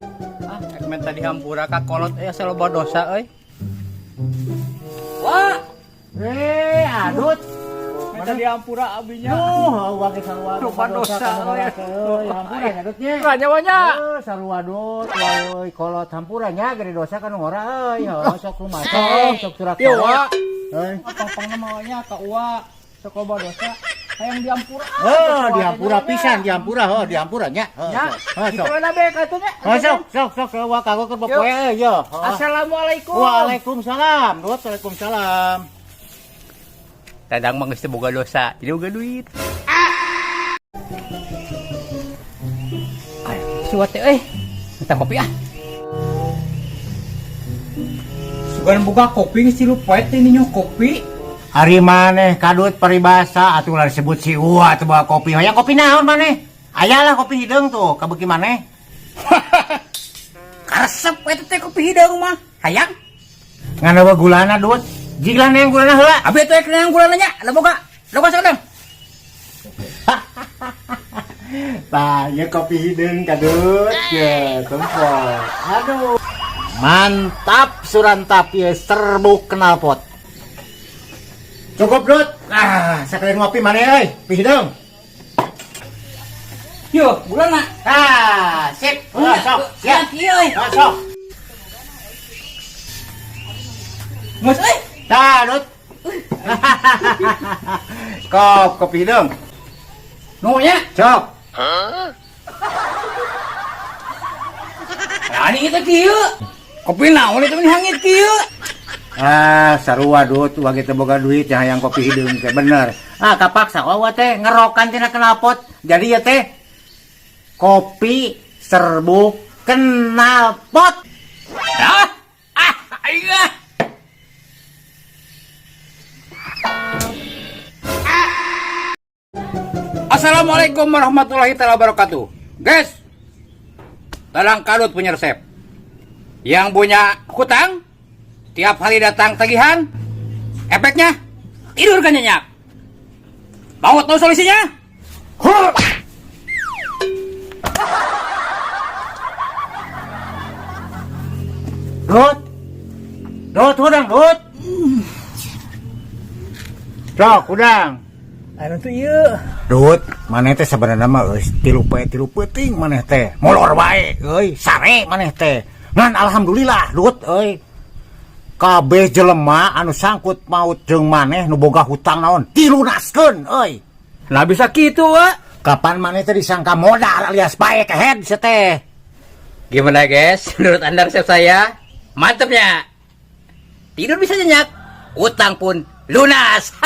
Ekmen tadi hampura ka kolot asa loba dosa euy. Wah. Adut. Minta dihampura abinya. Wage sarua Loba dosa euy. Hampura adutnya. Nyawanya. Sarua adut euy kolot hampuranya gede dosa kan ngora euy. Sok lumaca sok surak. Ieu wa. Euy. Apa namanya ka uwa. Sok loba dosa. Hayang dihampura. Dihampura pisan, dihampura nya. Ya, kitu na be katunya. Sok wa kagok keur poe yo. Assalamualaikum. Waalaikumsalam. Waalaikumsalam. Dadang mah geus teu boga dosa, jadi boga duit. Ayo, suat teh euy. Minta kopi ah. Sugan boga kopi geus tilu poe teh ninyo kopi. Hari maneh kadut paribasa atuh lah disebut si Uwa teu bawa kopi. Hayang kopi naon maneh? Aya lah kopi hideung tuh, kabeuki maneh. Karesep eta teh kopi hideung mah. Hayang. Ngan eueuh gulana dut. Jiglan yang gulana heula. Abi teh kena yang gulana nya, da boga. Loba sadeng. Tah, ya kopi hideung kadut. Ya, tumpul. Aduh. Mantap surantap ya serbuk knalpot. Cukup dut. Sakalian ngopi maneh euy, pi hideung. Yo, gulana. Sip. Sok. Siap. Kieu euy. Sok. Geus euy. Dah, Dut. Kopi dong. Nunya. Cok. Ani kita kieu. Kopi naon itu hangit kieu. Sarua Dut, wage teu boga duit ya hayang kopi hideung teh bener. Kapaksa wae teh ngerokan tina knalpot. Jadi ya teh kopi serbuk knalpot. Aing. Assalamualaikum warahmatullahi wabarakatuh. Guys, Talang Kadut punya resep. Yang punya hutang, tiap hari datang tagihan, efeknya tidur kan nyenyak. Mau tahu solusinya? Dut udang, Dut. Cok, udang. Anu tuh ieu. Dut, maneh teh sabenerna mah geus tilu peuting maneh teh. Molor wae euy, sare maneh teh. Ngan alhamdulillah, Dut euy. Kabeh jelema anu sangkut maut jeung maneh nu boga hutang naon dilunaskeun euy. Lah bisa kitu, wa. Kapan maneh teh disangka modal alias bae kehead sia teh. Gimana guys? Menurut Anda resep saya? Mantepnya. Tidur bisa nyenyak, utang pun lunas.